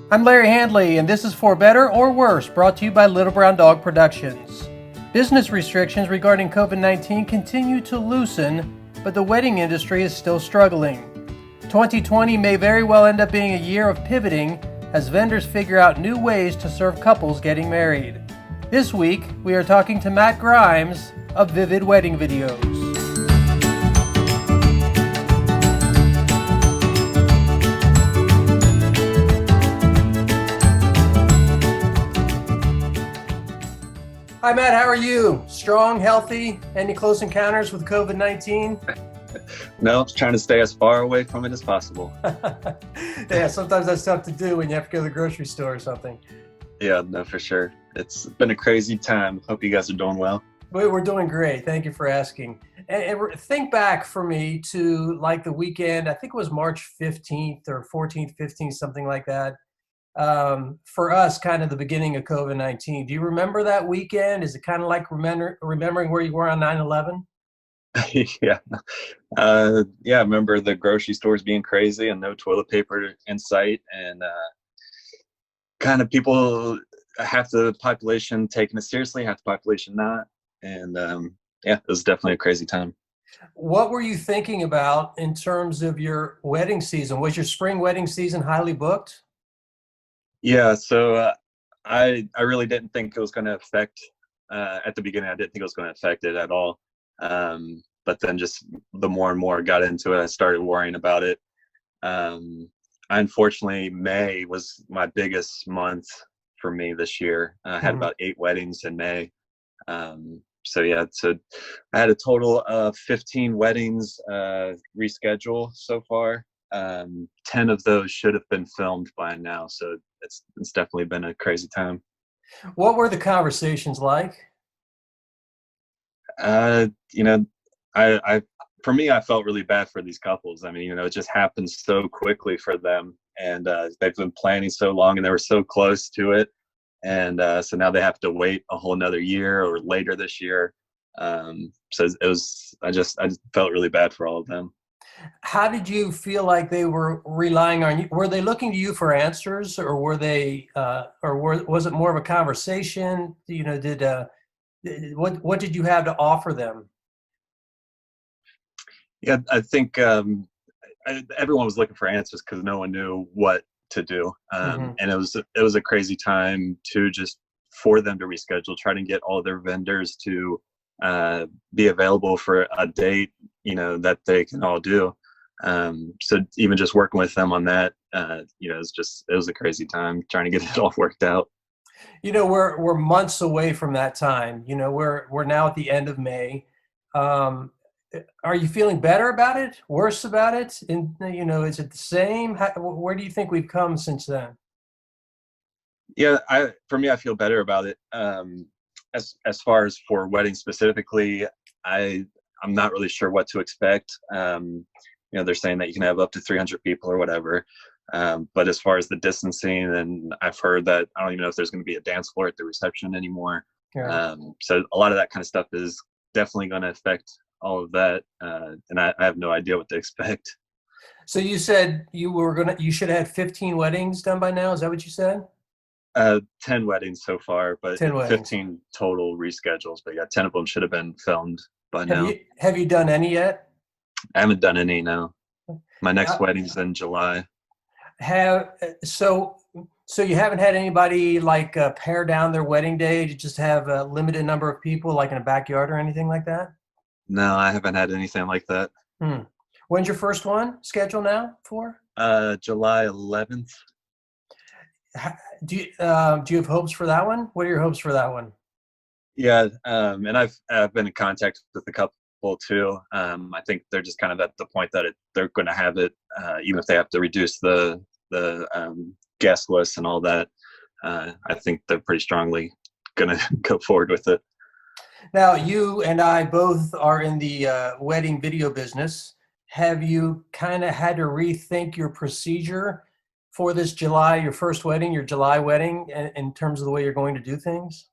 I'm Larry Handley, and this is For Better or Worse, brought to you by Little Brown Dog Productions. Business restrictions regarding COVID-19 continue to loosen, but the wedding industry is still struggling. 2020 may very well end up being a year of pivoting as vendors figure out new ways to serve couples getting married. This week, we are talking to Matt Grimes of Vivid Wedding Videos. Hi, Matt. How are you? Strong, healthy? Any close encounters with COVID-19? No, just trying to stay as far away from it as possible. Yeah, sometimes that's tough to do when you have to go to the grocery store or something. Yeah, no, for sure. It's been a crazy time. Hope you guys are doing well. We're doing great. Thank you for asking. And think back for me to like the weekend, I think it was March 15th or 14th, 15th, something like that. For us, kind of the beginning of COVID-19. Do you remember that weekend? Is it kind of like remembering where you were on 9/11? Yeah. Yeah, I remember the grocery stores being crazy and no toilet paper in sight, and kind of people, half the population taking it seriously, half the population not. And yeah, it was definitely a crazy time. What were you thinking about in terms of your wedding season? Was your spring wedding season highly booked? Yeah, so I really didn't think it was going to affect, at the beginning, I didn't think it was going to affect it at all. But then just the more and more I got into it, I started worrying about it. Unfortunately, May was my biggest month for me this year. I had Mhm. about 8 weddings in May. So yeah, so I had a total of 15 weddings reschedule so far. 10 of those should have been filmed by now, so it's definitely been a crazy time. What were the conversations like? You know, I for me, I felt really bad for these couples. I mean, it just happened so quickly for them, and they've been planning so long, and they were so close to it, and so now they have to wait a whole another year or later this year. So it was, I just felt really bad for all of them. How did you feel like they were relying on you? Were they looking to you for answers, or was it more of a conversation? What did you have to offer them? Yeah, I think everyone was looking for answers because no one knew what to do, Hmm. and it was a crazy time to just for them to reschedule, try to get all their vendors to be available for a date, that they can all do. So even just working with them on that, it was a crazy time trying to get it all worked out. We're months away from that time. We're now at the end of May. Um, are you feeling better about it? Worse about it? And is it the same? Where do you think we've come since then? Yeah, for me, I feel better about it. As far as for weddings specifically, I I'm not really sure what to expect. They're saying that you can have up to 300 people or whatever. But as far as the distancing, and I've heard that I don't even know if there's going to be a dance floor at the reception anymore. Yeah. So a lot of that kind of stuff is definitely going to affect all of that, and I have no idea what to expect. So you said you should have had 15 weddings done by now. Is that what you said? 10 weddings so far, but 10 weddings. 15 total reschedules. But yeah, 10 of them should have been filmed by Have now. you done any yet? I haven't done any now. My next Uh, wedding's in July. have so so you haven't had anybody like pare down their wedding day to just have a limited number of people, like in a backyard or anything like that? No, I haven't had anything like that. Hmm. When's your first one scheduled now for? July 11th. Do you have hopes for that one? What are your hopes for that one? Yeah, and I've been in contact with a couple too. I think they're just kind of at the point that they're going to have it, even if they have to reduce the guest list and all that. I think they're pretty strongly going to go forward with it. Now, you and I both are in the wedding video business. Have you kind of had to rethink your procedure for this July, your first wedding, your July wedding, in terms of the way you're going to do things?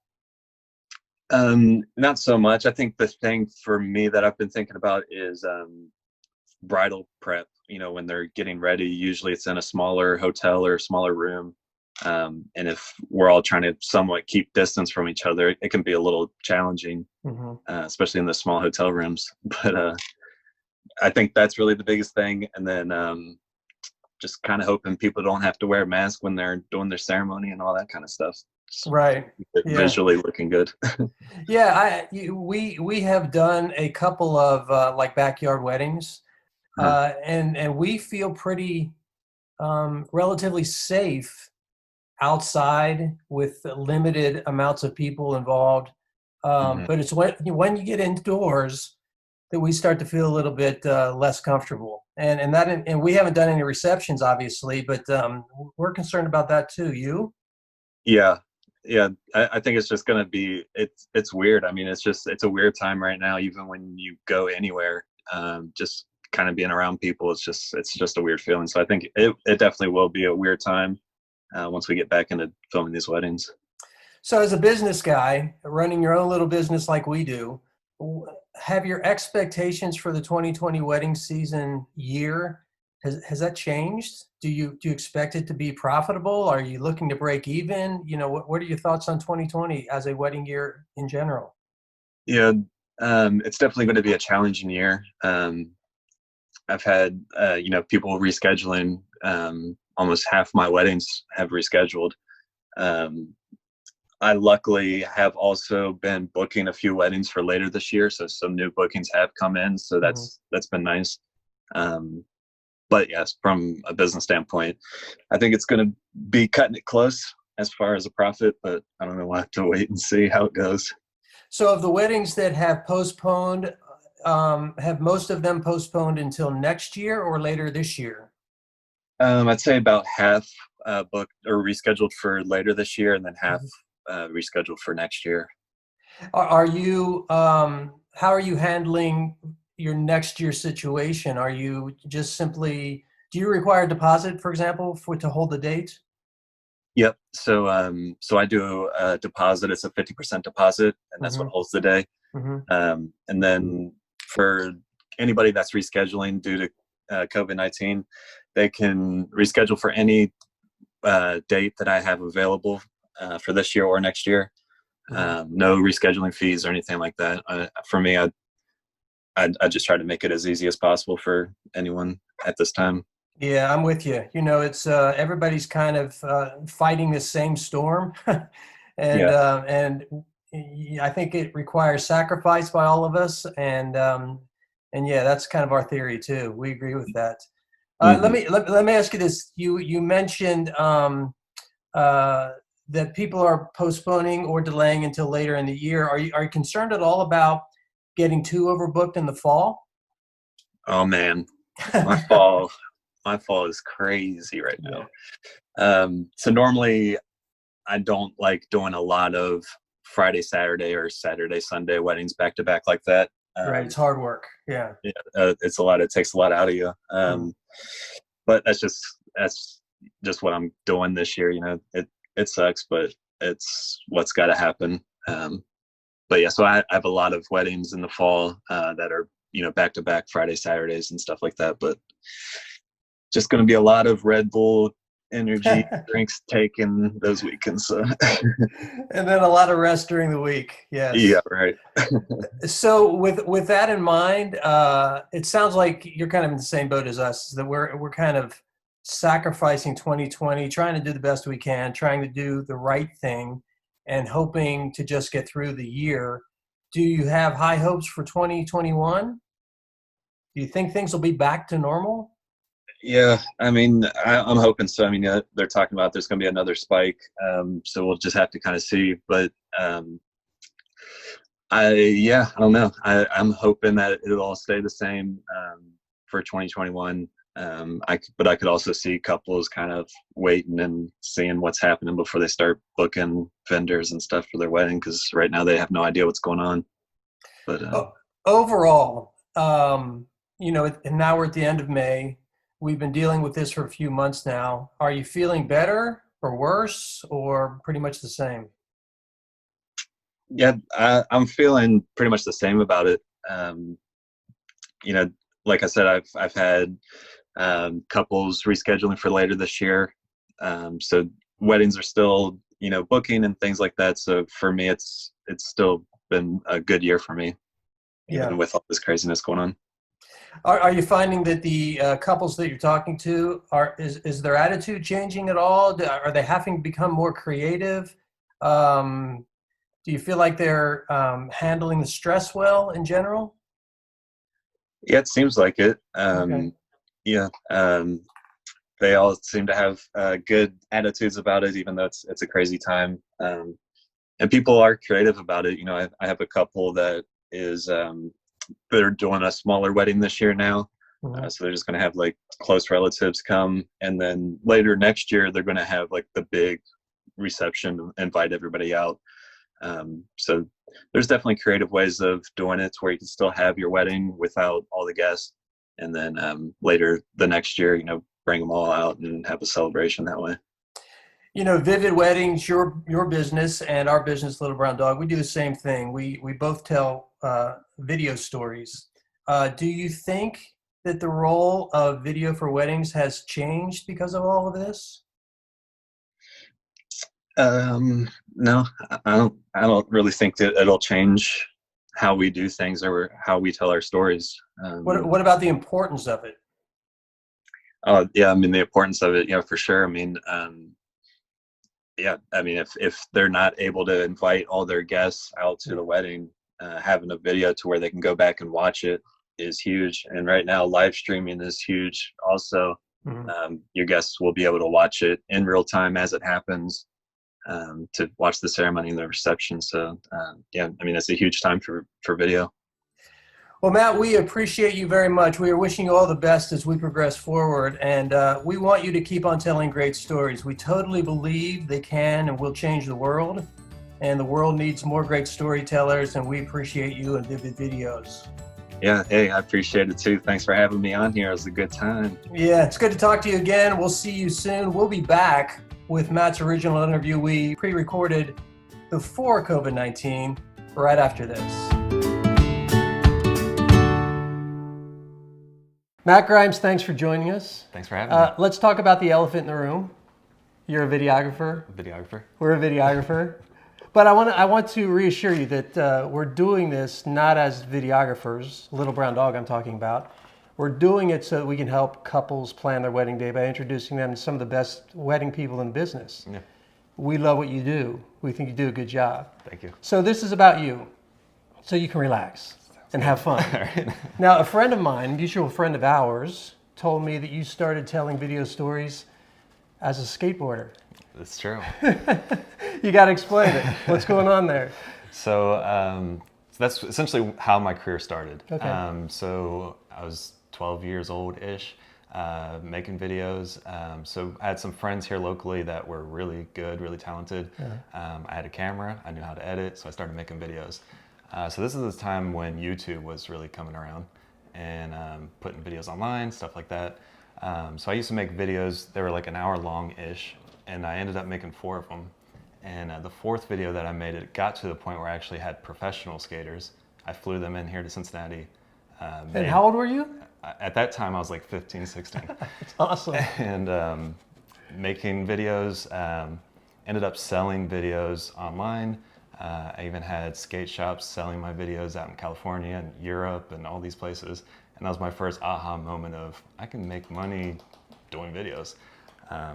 Not so much. I think the thing for me that I've been thinking about is bridal prep. When they're getting ready, usually it's in a smaller hotel or a smaller room. And if we're all trying to somewhat keep distance from each other, it can be a little challenging, especially in the small hotel rooms. But I think that's really the biggest thing. And then just kind of hoping people don't have to wear a mask when they're doing their ceremony and all that kind of stuff. Right. Yeah. Visually looking good. Yeah. We have done a couple of like backyard weddings, and we feel pretty relatively safe outside with limited amounts of people involved. But it's when you get indoors that we start to feel a little bit less comfortable. And we haven't done any receptions, obviously, but we're concerned about that too. You? Yeah. I think it's just gonna be it's weird. I mean, it's a weird time right now. Even when you go anywhere, just kind of being around people, it's just a weird feeling. So I think it definitely will be a weird time once we get back into filming these weddings. So as a business guy running your own little business like we do, have your expectations for the 2020 wedding season year, has that changed? Do you expect it to be profitable? Are you looking to break even? What are your thoughts on 2020 as a wedding year in general? Yeah, it's definitely going to be a challenging year. I've had people rescheduling. Almost half my weddings have rescheduled. I luckily have also been booking a few weddings for later this year, so some new bookings have come in. So that's been nice. But yes, from a business standpoint, I think it's going to be cutting it close as far as a profit, but I don't know. We'll have to wait and see how it goes. So of the weddings that have postponed, have most of them postponed until next year or later this year? I'd say about half booked or rescheduled for later this year, and then half rescheduled for next year. Are you, how are you handling your next year situation? Are you just simply, do you require a deposit, for example, to hold the date? Yep. So I do a deposit. It's a 50% deposit, and that's what holds the day. And then for anybody that's rescheduling due to COVID-19, they can reschedule for any date that I have available for this year or next year. No rescheduling fees or anything like that. For me, I just try to make it as easy as possible for anyone at this time. Yeah, I'm with you. It's everybody's kind of fighting the same storm, and I think it requires sacrifice by all of us. And yeah, that's kind of our theory too. We agree with that. Let me ask you this. You mentioned that people are postponing or delaying until later in the year. Are you concerned at all about getting too overbooked in the fall? Oh man, my fall is crazy right now. So normally I don't like doing a lot of Friday, Saturday, or Saturday, Sunday weddings back to back like that. Right, it's hard work. Yeah, it's a lot. It takes a lot out of you. But that's just what I'm doing this year. It sucks, but it's what's got to happen. But yeah, so I have a lot of weddings in the fall that are back to back Friday, Saturdays, and stuff like that. But just going to be a lot of Red Bull energy drinks taken those weekends. So. And then a lot of rest during the week. Yes. Yeah, right. So with that in mind, it sounds like you're kind of in the same boat as us, that we're kind of sacrificing 2020, trying to do the best we can, trying to do the right thing, and hoping to just get through the year. Do you have high hopes for 2021? Do you think things will be back to normal? Yeah, I mean, I'm hoping so. I mean, they're talking about there's going to be another spike, so we'll just have to kind of see. But I don't know. I'm hoping that it'll all stay the same for 2021. But I could also see couples kind of waiting and seeing what's happening before they start booking vendors and stuff for their wedding, because right now they have no idea what's going on. But overall, and now we're at the end of May. We've been dealing with this for a few months now. Are you feeling better or worse or pretty much the same? Yeah, I'm feeling pretty much the same about it. Like I said, I've had couples rescheduling for later this year. So weddings are still, booking and things like that. So for me, it's still been a good year for me, even with all this craziness going on. Are you finding that the couples that you're talking to is their attitude changing at all? Are they having to become more creative? Do you feel like they're handling the stress well in general? Yeah, it seems like it. Okay. Yeah, they all seem to have good attitudes about it, even though it's a crazy time. And people are creative about it. I have a couple that is they're doing a smaller wedding this year now. Mhm. So they're just going to have like close relatives come, and then later next year they're going to have like the big reception, invite everybody out. So there's definitely creative ways of doing it to where you can still have your wedding without all the guests, and then later the next year, bring them all out and have a celebration that way. Vivid Weddings, your business and our business, Little Brown Dog, we do the same thing. We both tell video stories. Do you think that the role of video for weddings has changed because of all of this? No, I don't really think that it'll change how we do things or how we tell our stories. What about the importance of it? Yeah, I mean the importance of it, yeah, for sure. I mean, yeah, I mean if they're not able to invite all their guests out to the wedding, having a video to where they can go back and watch it is huge. And right now, live streaming is huge. Also, your guests will be able to watch it in real time as it happens. To watch the ceremony and the reception. So yeah, I mean, it's a huge time for video. Well, Matt, we appreciate you very much. We are wishing you all the best as we progress forward, and we want you to keep on telling great stories. We totally believe they can and will change the world, and the world needs more great storytellers, and we appreciate you and Vivid Videos. Yeah, hey, I appreciate it too. Thanks for having me on here. It was a good time. Yeah, it's good to talk to you again. We'll see you soon. We'll be back with Matt's original interview we pre-recorded before COVID-19, right after this. Matt Grimes, thanks for joining us. Thanks for having me. Let's talk about the elephant in the room. You're a videographer. Videographer. We're a videographer. But I want to reassure you that we're doing this not as videographers, Little Brown Dog I'm talking about. We're doing it so that we can help couples plan their wedding day by introducing them to some of the best wedding people in business. Yeah. We love what you do. We think you do a good job. Thank you. So this is about you, so you can relax and have fun. Right. Now, a friend of mine, a mutual friend of ours, told me that you started telling video stories as a skateboarder. That's true. You got to explain it. What's going on there? So that's essentially how my career started. Okay. So I was 12 years old-ish, making videos. So I had some friends here locally that were really good, really talented. I had a camera, I knew how to edit, so I started making videos. So this is the time when YouTube was really coming around and putting videos online, stuff like that. So I used to make videos, they were like an hour long-ish, and I ended up making 4 of them. And the 4th video that I made, it got to the point where I actually had professional skaters. I flew them in here to Cincinnati. And how old were you? At that time, I was like 15, 16. It's awesome. And making videos, ended up selling videos online. I even had skate shops selling my videos out in California and Europe and all these places. And that was my first aha moment of, I can make money doing videos.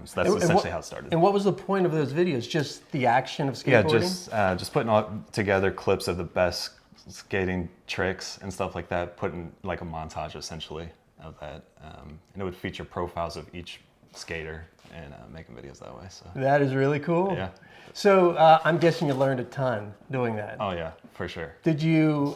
So that's essentially how it started. And what was the point of those videos? Just the action of skateboarding? Yeah, just putting all together clips of the best skating tricks and stuff like that, putting like a montage essentially of that. And it would feature profiles of each skater and making videos that way. So that is really cool. Yeah. So I'm guessing you learned a ton doing that. Oh yeah, for sure. Did you,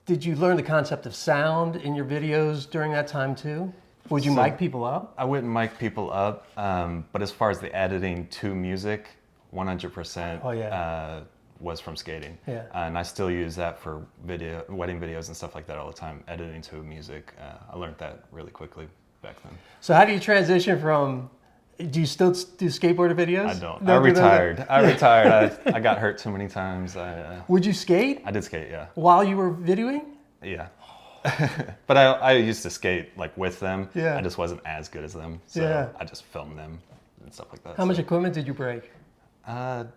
did you learn the concept of sound in your videos during that time too? Would you mic people up? I wouldn't mic people up, but as far as the editing to music, 100% was from skating. Yeah. And I still use that for wedding videos and stuff like that all the time, editing to music. I learned that really quickly back then. So how do you transition from, do you still do skateboarder videos? I don't. I retired. I got hurt too many times. Would you skate? I did skate, yeah. While you were videoing? Yeah. But I used to skate like with them. Yeah. I just wasn't as good as them. So I just filmed them and stuff like that. How much equipment did you break?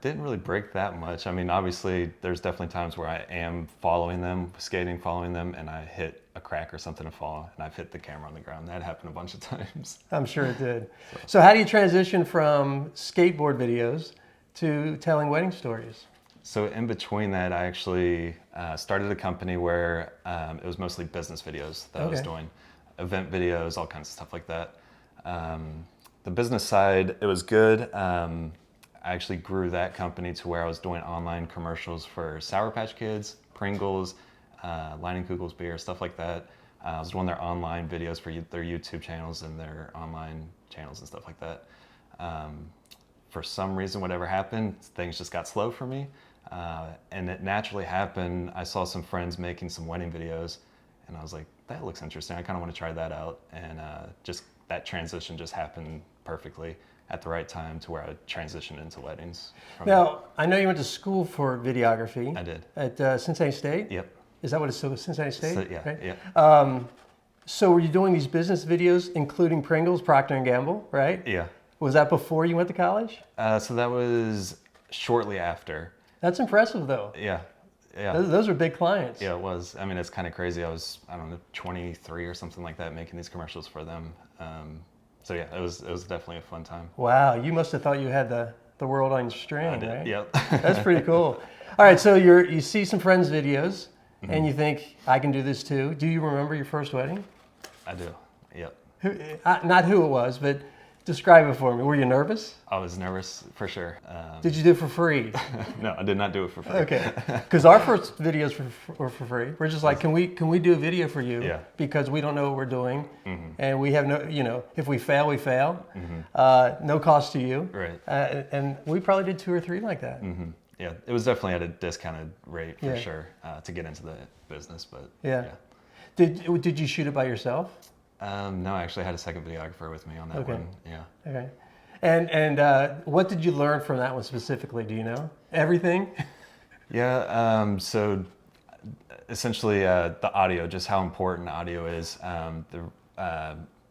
Didn't really break that much. I mean, obviously, there's definitely times where I am following them, and I hit a crack or something and fall, and I've hit the camera on the ground. That happened a bunch of times. I'm sure it did. So how do you transition from skateboard videos to telling wedding stories? So in between that, I actually started a company where it was mostly business videos that I was doing, event videos, all kinds of stuff like that. The business side, it was good. I actually grew that company to where I was doing online commercials for Sour Patch Kids, Pringles, Leinenkugels beer, stuff like that. I was doing their online videos for their YouTube channels and their online channels and stuff like that. For some reason, whatever happened, things just got slow for me. And it naturally happened. I saw some friends making some wedding videos, and I was like, that looks interesting. I kind of want to try that out. And just that transition just happened perfectly at the right time to where I transitioned into weddings. Now, I know you went to school for videography. I did. At Cincinnati State? Yep. Is that what it's so Cincinnati State? So, yeah, right? yeah. So were you doing these business videos, including Pringles, Procter & Gamble, right? Yeah. Was that before you went to college? So that was shortly after. That's impressive, though. Yeah. Yeah. Those are big clients. Yeah, it was. I mean, it's kind of crazy. I was, I don't know, 23 or something like that, making these commercials for them. So yeah, it was definitely a fun time. Wow, you must have thought you had the world on your string, right? Yep. That's pretty cool. All right, so you see some friends' videos, and you think, I can do this too. Do you remember your first wedding? I do. Yep. Not who it was, but describe it for me. Were you nervous? I was nervous for sure. Did you do it for free? No, I did not do it for free. Okay, because our first videos were for free. We're just like, can we do a video for you? Yeah. Because we don't know what we're doing, and we have no, if we fail, we fail. No cost to you. Right. And we probably did 2 or 3 like that. Yeah, it was definitely at a discounted rate for Yeah. sure to get into the business, but Yeah. Did you shoot it by yourself? No, I actually had a second videographer with me on that one. Yeah. Okay. And what did you learn from that one specifically? Do you know everything? Yeah. So essentially, the audio, just how important audio is, and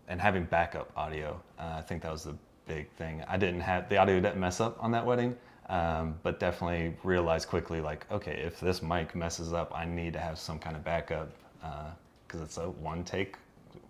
having backup audio. I think that was the big thing. The audio didn't mess up on that wedding, but definitely realized quickly, like, okay, if this mic messes up, I need to have some kind of backup because it's a one-take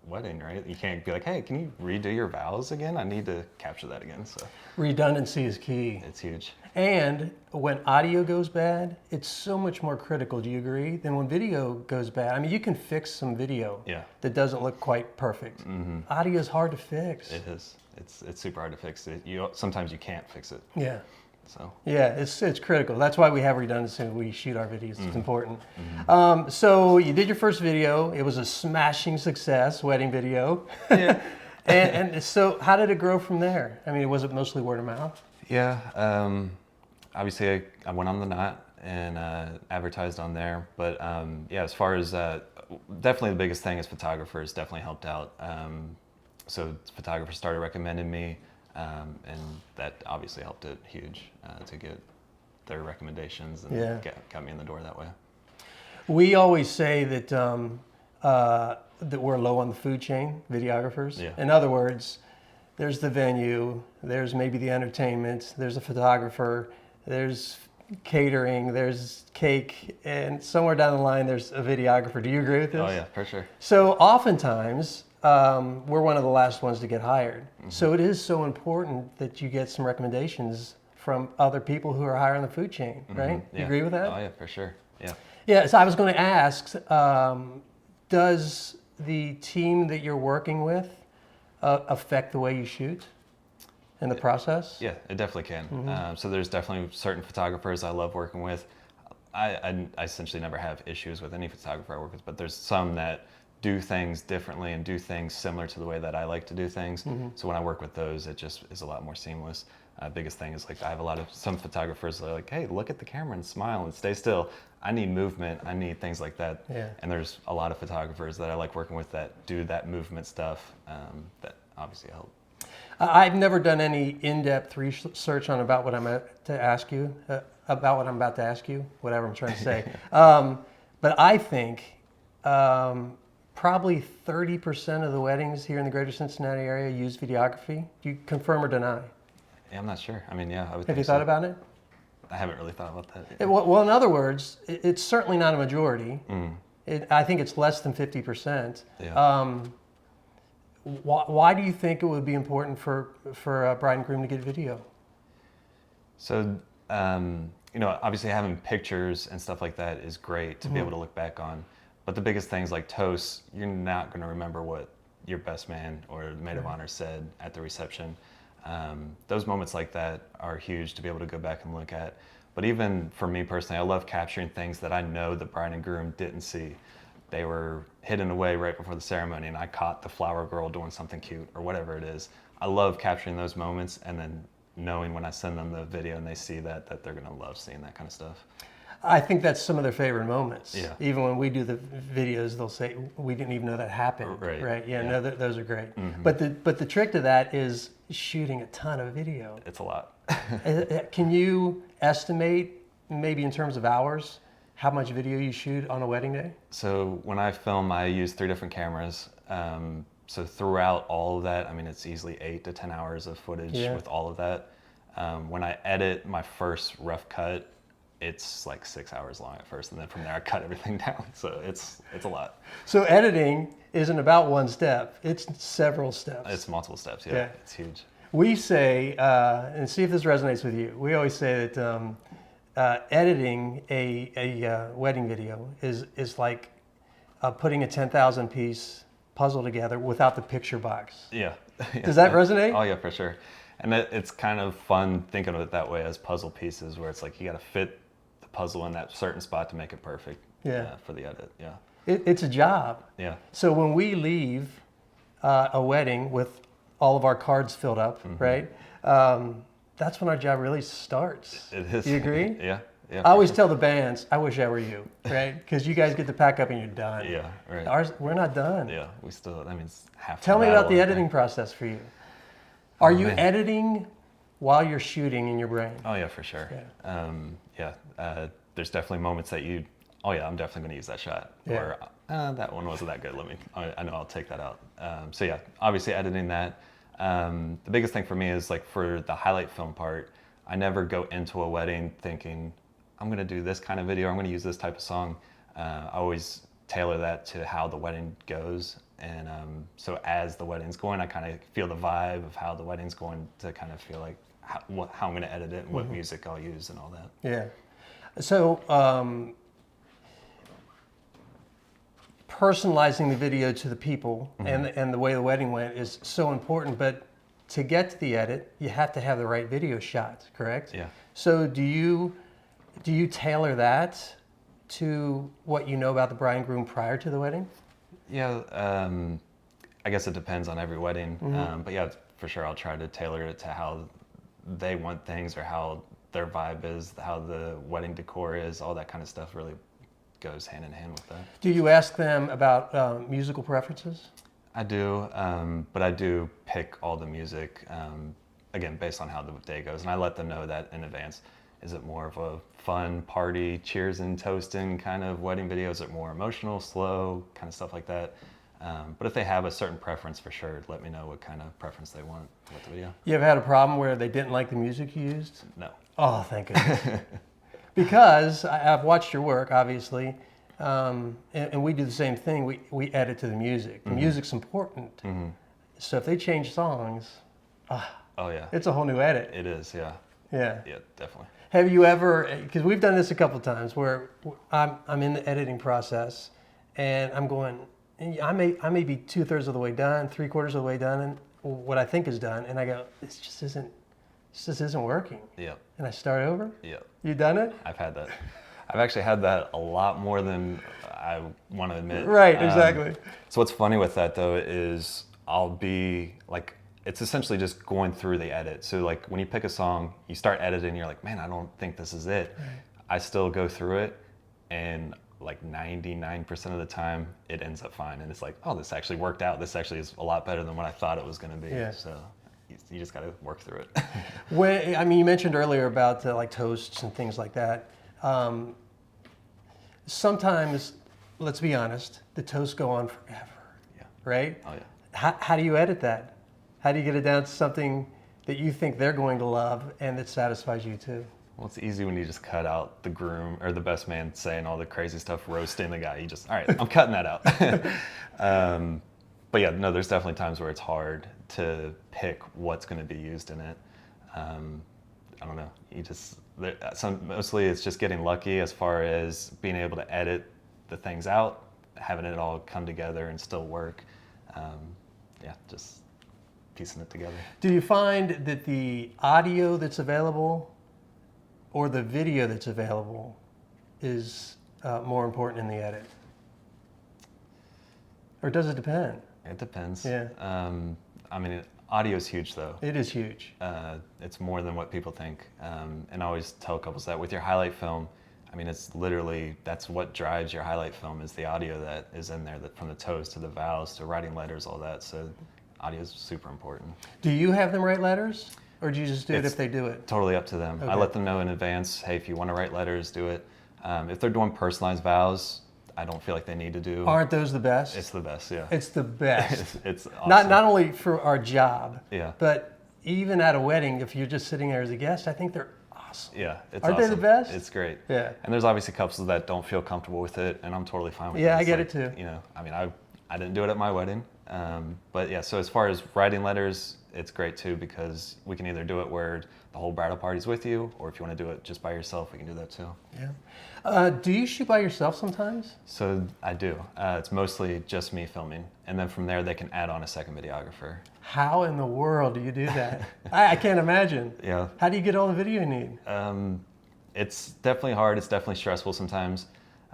wedding, right? You can't be like, hey, can you redo your vows again? I need to capture that again. So Redundancy is key. it's huge. And when audio goes bad, it's so much more critical, do you agree, than when video goes bad. I mean, you can fix some video that doesn't look quite perfect. Audio is hard to fix. It is. It's super hard to fix. Sometimes you can't fix it. Yeah. So Yeah, it's critical. That's why we have redundancy when we shoot our videos. It's important. So you did your first video. It was a smashing success, wedding video. yeah. and so how did it grow from there? I mean, was it mostly word of mouth? Yeah. Obviously, I went on The Knot and advertised on there. But yeah, as far as definitely the biggest thing is photographers definitely helped out. So photographers started recommending me. And that obviously helped it huge to get their recommendations and got me in the door that way. We always say that that we're low on the food chain, videographers. Yeah. In other words, there's the venue, there's maybe the entertainment, there's a photographer, there's catering, there's cake, and somewhere down the line there's a videographer. Do you agree with this? Oh yeah, for sure. So oftentimes, we're one of the last ones to get hired. So it is so important that you get some recommendations from other people who are higher on the food chain, right? Yeah. You agree with that? Oh yeah, for sure. Yeah. Yeah, so I was going to ask, does the team that you're working with affect the way you shoot in the process? Yeah, it definitely can. So there's definitely certain photographers I love working with. I essentially never have issues with any photographer I work with, but there's some that do things differently and do things similar to the way that I like to do things. So when I work with those, it just is a lot more seamless. Biggest thing is like I have some photographers that are like, hey, look at the camera and smile and stay still. I need movement. I need things like that. Yeah. And there's a lot of photographers that I like working with that do that movement stuff that obviously help. I've never done any in-depth research on about what I'm about to ask you, whatever I'm trying to say. But I think probably 30% of the weddings here in the greater Cincinnati area use videography. Do you confirm or deny? Yeah, I'm not sure. I mean, yeah, I would Have think you so. thought about it? I haven't really thought about that. Well, in other words, it's certainly not a majority. I think it's less than 50%. Yeah. Why do you think it would be important for a bride and groom to get video? So, obviously having pictures and stuff like that is great to be able to look back on. But the biggest things like toasts, you're not going to remember what your best man or maid of honor said at the reception. Those moments like that are huge to be able to go back and look at. But even for me personally, I love capturing things that I know the bride and groom didn't see. They were hidden away right before the ceremony, and I caught the flower girl doing something cute or whatever it is. I love capturing those moments, and then knowing when I send them the video and they see that they're gonna love seeing that kind of stuff. I think that's some of their favorite moments. Yeah. Even when we do the videos, they'll say, "We didn't even know that happened." Right. Yeah. Yeah. No, those are great. But the trick to that is shooting a ton of video. It's a lot. Can you estimate, maybe in terms of hours, how much video you shoot on a wedding day? So when I film, I use 3 different cameras. So throughout all of that, I mean, it's easily 8 to 10 hours of footage with all of that. When I edit my first rough cut, it's like 6 hours long at first, and then from there I cut everything down. So it's a lot. So editing isn't about one step; it's several steps. It's multiple steps. Yeah. It's huge. We say, and see if this resonates with you. We always say that editing a wedding video is like putting a 10,000 piece puzzle together without the picture box. Yeah. Does that resonate? Oh yeah, for sure. And it's kind of fun thinking of it that way as puzzle pieces, where it's like you got to fit the puzzle in that certain spot to make it perfect. For the edit. Yeah. It's a job. Yeah. So when we leave a wedding with all of our cards filled up, right? That's when our job really starts. It is. You agree? Yeah. I always tell the bands, I wish I were you, right? Because you guys get to pack up and you're done. Yeah. Right. We're not done. Yeah. We still. I mean, it's half. Tell me about the battle, I editing think. process for you. Are you man. editing while you're shooting in your brain? Oh yeah, for sure. There's definitely moments that oh yeah, I'm definitely going to use that shot. Yeah. Or that one wasn't that good. I know I'll take that out. So yeah, obviously editing that. The biggest thing for me is like for the highlight film part, I never go into a wedding thinking I'm going to do this kind of video. I'm going to use this type of song. I always tailor that to how the wedding goes. And so as the wedding's going, I kind of feel the vibe of how the wedding's going to kind of feel like how I'm going to edit it and what music I'll use and all that. Yeah. So personalizing the video to the people and the way the wedding went is so important. But to get to the edit, you have to have the right video shot, correct? Yeah. So do you tailor that to what you know about the bride and groom prior to the wedding? Yeah, I guess it depends on every wedding. But yeah, for sure, I'll try to tailor it to how they want things or how their vibe is, how the wedding decor is, all that kind of stuff really goes hand in hand with that. Do you ask them about musical preferences? I do, but I do pick all the music, again, based on how the day goes. And I let them know that in advance. Is it more of a fun party, cheers and toasting kind of wedding video? Is it more emotional, slow, kind of stuff like that? But if they have a certain preference, for sure, let me know what kind of preference they want with the video. You ever had a problem where they didn't like the music you used? No. Oh, thank goodness. Because I've watched your work, obviously, and we do the same thing. We edit to the music. The music's important. So if they change songs, Oh yeah. it's a whole new edit. It is, yeah. Yeah. Yeah, definitely. Have you ever, because we've done this a couple of times, where I'm in the editing process, and I'm going, I may be 2/3 of the way done, 3/4 of the way done, and what I think is done, and I go, this just isn't working. Yeah. And I start over. Yeah. You done it? I've had that. I've actually had that a lot more than I want to admit. Right, exactly. So what's funny with that though is I'll be like, it's essentially just going through the edit. So like when you pick a song, you start editing, you're like, man, I don't think this is it. Right. I still go through it, and like 99% of the time it ends up fine. And it's like, oh, this actually worked out. This actually is a lot better than what I thought it was going to be. Yeah. So you just got to work through it. You mentioned earlier about like toasts and things like that. Sometimes, let's be honest, the toasts go on forever. Yeah. Right? Oh yeah. How do you edit that? How do you get it down to something that you think they're going to love and that satisfies you too? Well, it's easy when you just cut out the groom or the best man saying all the crazy stuff, roasting the guy. You just, all right, I'm cutting that out. But yeah, no, there's definitely times where it's hard to pick what's going to be used in it. I don't know. Mostly it's just getting lucky as far as being able to edit the things out, having it all come together and still work. Yeah, just piecing it together. Do you find that the audio that's available or the video that's available is more important in the edit? Or does it depend? It depends. Yeah. I mean, audio is huge though. It is huge. It's more than what people think. And I always tell couples that with your highlight film, I mean, it's literally, that's what drives your highlight film is the audio that is in there, that from the toes to the vows to writing letters, all that. So audio is super important. Do you have them write letters? Or do you just do it if they do it? Totally up to them. Okay. I let them know in advance, hey, if you want to write letters, do it. If they're doing personalized vows, I don't feel like they need to do. Aren't those the best? It's the best, yeah. It's the best. It's awesome. Not only for our job, Yeah. but even at a wedding, if you're just sitting there as a guest, I think they're awesome. Yeah, it's Aren't awesome. they the best? It's great. Yeah. And there's obviously couples that don't feel comfortable with it, and I'm totally fine with it. Yeah, I It's get like, it too. You know, I mean, I didn't do it at my wedding, but yeah. So as far as writing letters, it's great too because we can either do it where the whole bridal party's with you, or if you want to do it just by yourself, we can do that too. Yeah. Do you shoot by yourself sometimes? So I do. It's mostly just me filming, and then from there they can add on a second videographer. How in the world do you do that? I can't imagine. Yeah. How do you get all the video you need? It's definitely hard. It's definitely stressful sometimes.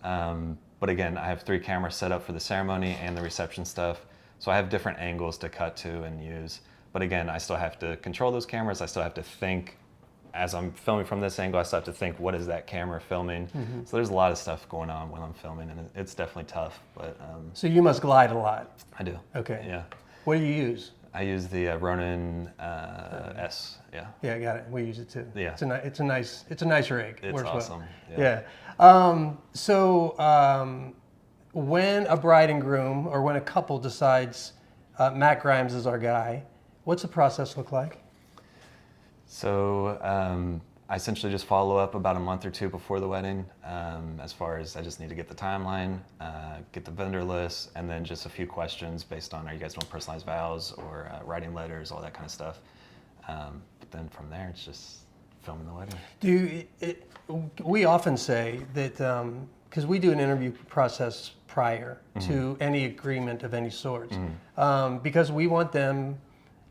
But again, I have 3 cameras set up for the ceremony and the reception stuff. So I have different angles to cut to and use. But again, I still have to control those cameras. I still have to think, as I'm filming from this angle, I still have to think, what is that camera filming? Mm-hmm. So there's a lot of stuff going on when I'm filming, and it's definitely tough. But so you must glide a lot. I do. Okay. Yeah. What do you use? I use the Ronin S. Yeah. Yeah, I got it. We use it too. Yeah. It's a nice rig. It's Works awesome. Well. Yeah. So when a bride and groom, or when a couple decides Matt Grimes is our guy, what's the process look like? So I essentially just follow up about a month or 2 before the wedding. As far as I just need to get the timeline, get the vendor list, and then just a few questions based on, are you guys doing personalized vows or writing letters, all that kind of stuff. But then from there, it's just filming the wedding. We often say that, because we do an interview process prior to any agreement of any sort, because we want them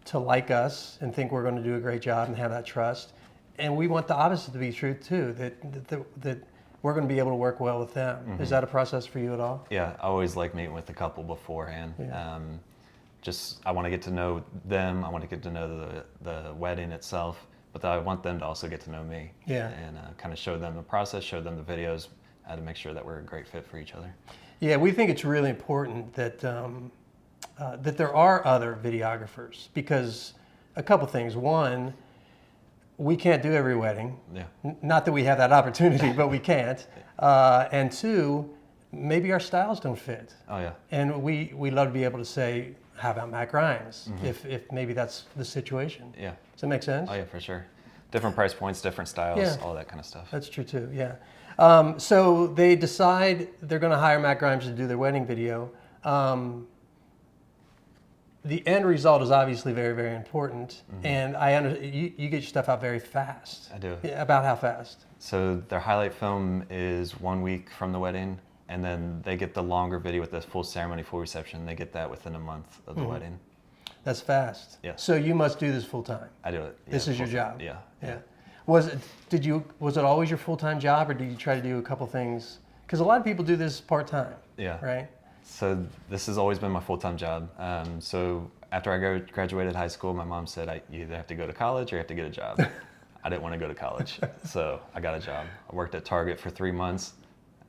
to like us and think we're going to do a great job and have that trust. And we want the opposite to be true too, that we're going to be able to work well with them. Mm-hmm. Is that a process for you at all? Yeah, I always like meeting with the couple beforehand. Yeah. I want to get to know them. I want to get to know the wedding itself, but I want them to also get to know me. Yeah. And kind of show them the process, show them the videos, to make sure that we're a great fit for each other. Yeah, we think it's really important that that there are other videographers, because a couple things. One, we can't do every wedding. Yeah. Not that we have that opportunity, but we can't. And 2, maybe our styles don't fit. Oh yeah. And we love to be able to say, how about Matt Grimes? If maybe that's the situation. Yeah. Does that make sense? Oh yeah, for sure. Different price points, different styles, Yeah. all that kind of stuff. That's true too, yeah. So they decide they're going to hire Matt Grimes to do their wedding video. The end result is obviously very, very important, and you get your stuff out very fast. I do. Yeah, about how fast? So their highlight film is 1 week from the wedding, and then they get the longer video with the full ceremony, full reception. They get that within a month of the wedding. That's fast. Yeah. So you must do this full time. I do it. This is your full- job. Yeah. Yeah. Was it always your full-time job, or did you try to do a couple things? Because a lot of people do this part-time. Yeah. Right. So this has always been my full-time job. So after I graduated high school, my mom said, you either have to go to college or you have to get a job. I didn't want to go to college, so I got a job. I worked at Target for 3 months,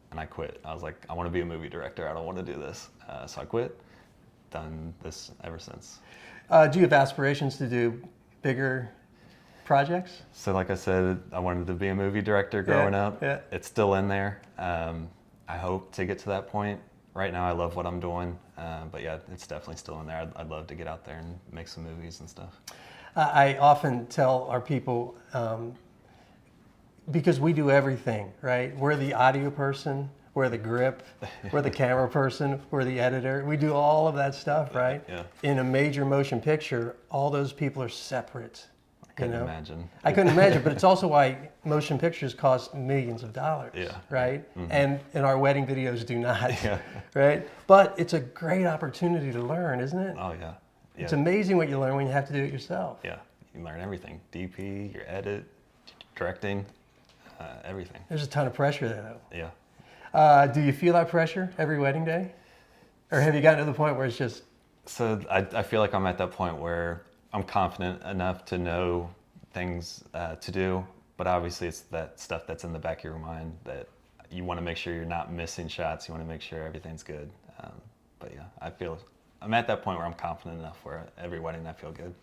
and I quit. I was like, I want to be a movie director. I don't want to do this. So I quit. Done this ever since. Do you have aspirations to do bigger projects? So like I said, I wanted to be a movie director growing up. Yeah. It's still in there. I hope to get to that point. Right now I love what I'm doing, but yeah, it's definitely still in there. I'd love to get out there and make some movies and stuff. I often tell our people, because we do everything, right? We're the audio person, we're the grip, we're the camera person, we're the editor. We do all of that stuff, right? Yeah. In a major motion picture, all those people are separate. Couldn't imagine. I couldn't imagine, but it's also why motion pictures cost millions of dollars, Yeah. right? And our wedding videos do not, Yeah. right? But it's a great opportunity to learn, isn't it? Oh yeah. Yeah. It's amazing what you learn when you have to do it yourself. Yeah. You can learn everything. DP, your edit, directing, everything. There's a ton of pressure there, though. Yeah. Do you feel that pressure every wedding day? Or have you gotten to the point where it's just... So I feel like I'm at that point where I'm confident enough to know things to do, but obviously it's that stuff that's in the back of your mind that you want to make sure you're not missing shots. You want to make sure everything's good. But yeah, I'm at that point where I'm confident enough where every wedding I feel good.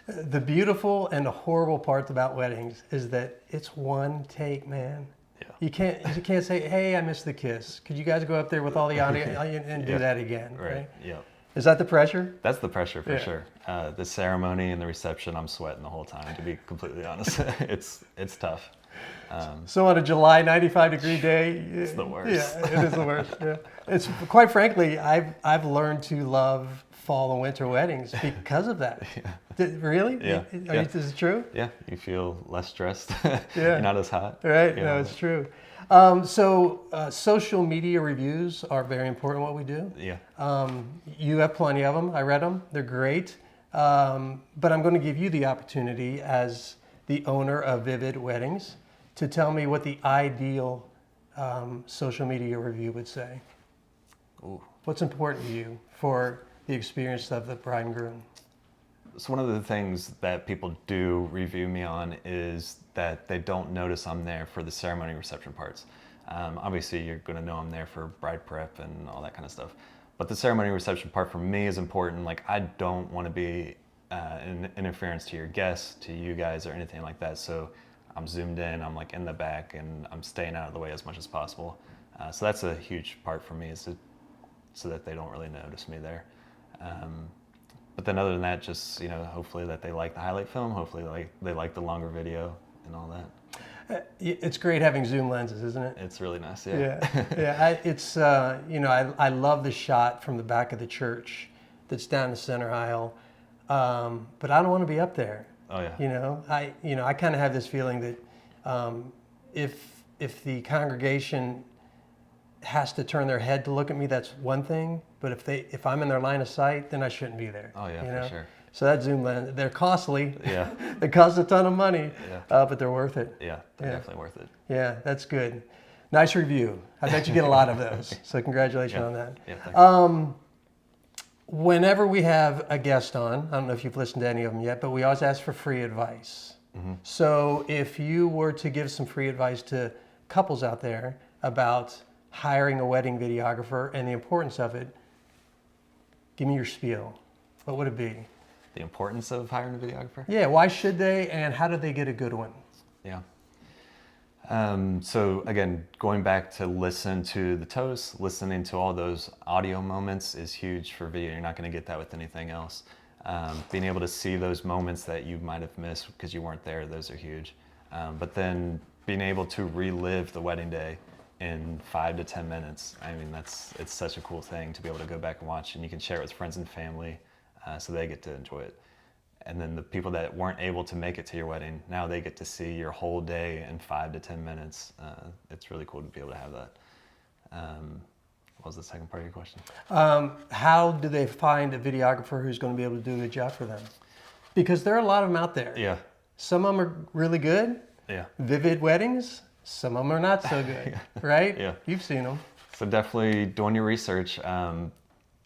The beautiful and the horrible part about weddings is that it's one take, man. Yeah. You can't say, hey, I missed the kiss. Could you guys go up there with all the audio and do Yeah. that again? Right. Yeah. Is that the pressure? That's the pressure for Yeah. sure. The ceremony and the reception, I'm sweating the whole time, to be completely honest. It's tough. So on a July 95-degree day, It's the worst. Yeah, it is the worst. Yeah. It's quite frankly, I've learned to love fall and winter weddings because of that. Really? Yeah. Is it true? Yeah, you feel less stressed. Yeah. You're not as hot. Right. you No, know? it's true. So social media reviews are very important. What we do. Yeah. You have plenty of them. I read them. They're great. But I'm going to give you the opportunity as the owner of Vivid Weddings to tell me what the ideal social media review would say. Ooh. What's important to you for the experience of the bride and groom? So one of the things that people do review me on is that they don't notice I'm there for the ceremony reception parts. Obviously, you're going to know I'm there for bride prep and all that kind of stuff. But the ceremony reception part for me is important. Like, I don't want to be an interference to your guests, to you guys, or anything like that. So I'm zoomed in, I'm like in the back, and I'm staying out of the way as much as possible. So that's a huge part for me, is so that they don't really notice me there. But then other than that, just, hopefully that they like the highlight film, hopefully they like the longer video and all that. It's great having zoom lenses, isn't it? It's really nice, Yeah, yeah. I love the shot from the back of the church that's down the center aisle, but I don't want to be up there. Oh yeah. I kind of have this feeling that if the congregation has to turn their head to look at me, that's one thing. But if I'm in their line of sight, then I shouldn't be there. Oh yeah, for sure. So that zoom lens, they're costly. Yeah. They cost a ton of money, Yeah. but they're worth it. Yeah, they're definitely worth it. Yeah, that's good. Nice review. I bet you get a lot of those. So congratulations on that. Yeah, thanks. Whenever we have a guest on, I don't know if you've listened to any of them yet, but we always ask for free advice. Mm-hmm. So if you were to give some free advice to couples out there about hiring a wedding videographer and the importance of it, give me your spiel. What would it be? The importance of hiring a videographer? Yeah, why should they, and how do they get a good one? Yeah. So again, going back to listen to the toast, listening to all those audio moments is huge for video. You're not going to get that with anything else. Being able to see those moments that you might have missed because you weren't there, those are huge. But then being able to relive the wedding day in 5 to 10 minutes, I mean, it's such a cool thing to be able to go back and watch, and you can share it with friends and family so they get to enjoy it. And then the people that weren't able to make it to your wedding, now they get to see your whole day in 5 to 10 minutes. It's really cool to be able to have that. What was the second part of your question? How do they find a videographer who's going to be able to do a good job for them? Because there are a lot of them out there. Yeah. Some of them are really good. Yeah. Vivid weddings. Some of them are not so good, right? Yeah. You've seen them. So definitely doing your research.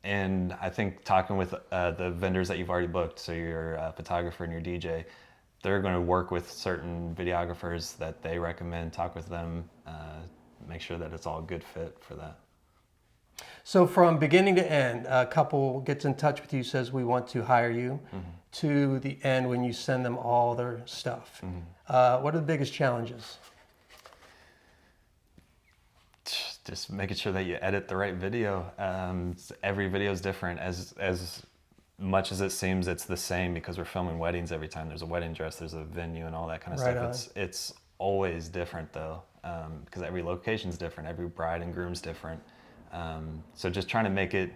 And I think talking with the vendors that you've already booked, so your photographer and your DJ, they're going to work with certain videographers that they recommend, talk with them, make sure that it's all a good fit for that. So from beginning to end, a couple gets in touch with you, says we want to hire you, to the end when you send them all their stuff. What are the biggest challenges? Just making sure that you edit the right video. Every video is different. As much as it seems it's the same because we're filming weddings every time there's a wedding dress, there's a venue and all that kind of Right stuff. It's always different though, because every location's different, every bride and groom's different. So just trying to make it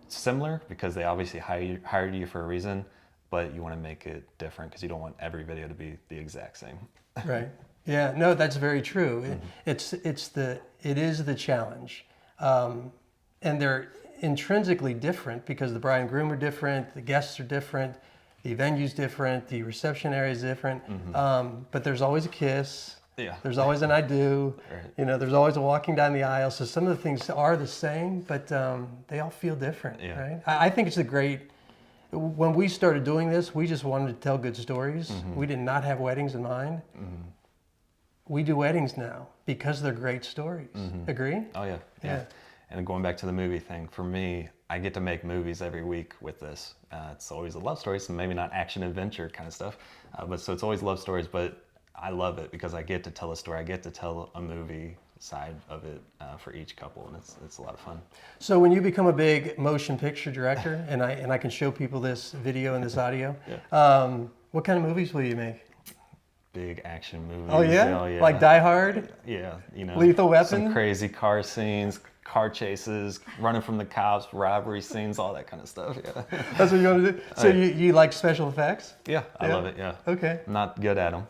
similar, because they obviously hired you for a reason, but you want to make it different because you don't want every video to be the exact same. Right. Yeah. No, that's very true. Mm-hmm. It is the challenge, and they're intrinsically different because the bride and groom are different, the guests are different, the venue's different, the reception area is different. But there's always a kiss. Yeah. There's always an I do. Right. You know, there's always a walking down the aisle. So some of the things are the same, but they all feel different. Yeah. Right. I think it's a great. When we started doing this, we just wanted to tell good stories. We did not have weddings in mind. We do weddings now because they're great stories. Agree? Oh yeah. Yeah. And going back to the movie thing, for me, I get to make movies every week with this. It's always a love story, so maybe not action adventure kind of stuff, but so it's always love stories. But I love it because I get to tell a story. I get to tell a movie side of it for each couple, and it's a lot of fun. So when you become a big motion picture director, and I can show people this video and this audio, what kind of movies will you make? Big action movies. Oh yeah? Like Die Hard? Yeah, you know. Lethal Weapon? Some crazy car scenes, car chases, running from the cops, robbery scenes, all that kind of stuff. Yeah. That's what you want to do? So you like special effects? Yeah, I love it. Yeah. Okay. I'm not good at them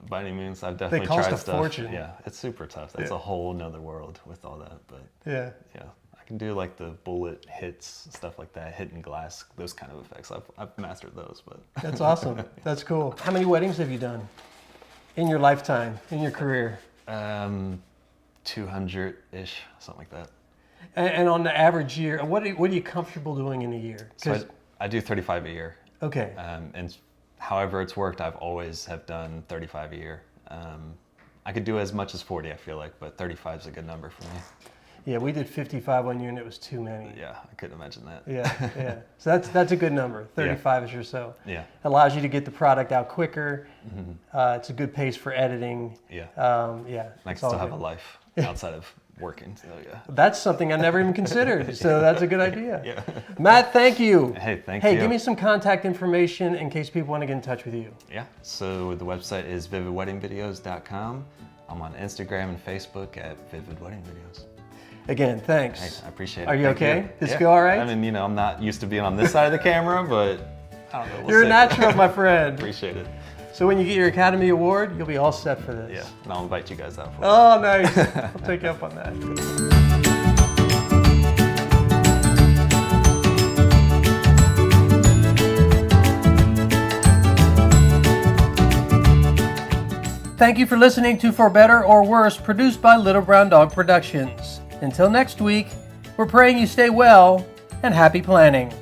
by any means. I've definitely cost tried a stuff. fortune. Yeah, it's super tough. That's a whole nother world with all that. But Yeah. yeah, I can do like the bullet hits, stuff like that, hitting glass, those kind of effects. I've mastered those. But That's awesome. That's cool. How many weddings have you done in your lifetime, in your career? 200-ish, something like that. And on the average year, what are you comfortable doing in a year? So I do 35 a year. Okay. And however it's worked, I've always have done 35 a year. I could do as much as 40, I feel like, but 35 is a good number for me. Yeah, we did 55 one year and it was too many. Yeah, I couldn't imagine that. Yeah. So that's a good number. 35 or so. Yeah. Allows you to get the product out quicker. It's a good pace for editing. Yeah. Yeah. I can still have a life outside of working. So yeah. That's something I never even considered. So that's a good idea. Yeah. Matt, thank you. Hey, thank you. Hey, give me some contact information in case people want to get in touch with you. Yeah. So the website is vividweddingvideos.com. I'm on Instagram and Facebook at Vivid Wedding Videos. Again, thanks. Hey, I appreciate it. Are you Thank okay? you. Does it Yeah. feel all right? I mean, you know, I'm not used to being on this side of the camera, but I don't know. We'll You're see. a natural, my friend. Appreciate it. So when you get your Academy Award, you'll be all set for this. Yeah. And I'll invite you guys out for it. Oh, nice. I'll take you up on that. Thank you for listening to For Better or Worse, produced by Little Brown Dog Productions. Until next week, we're praying you stay well and happy planning.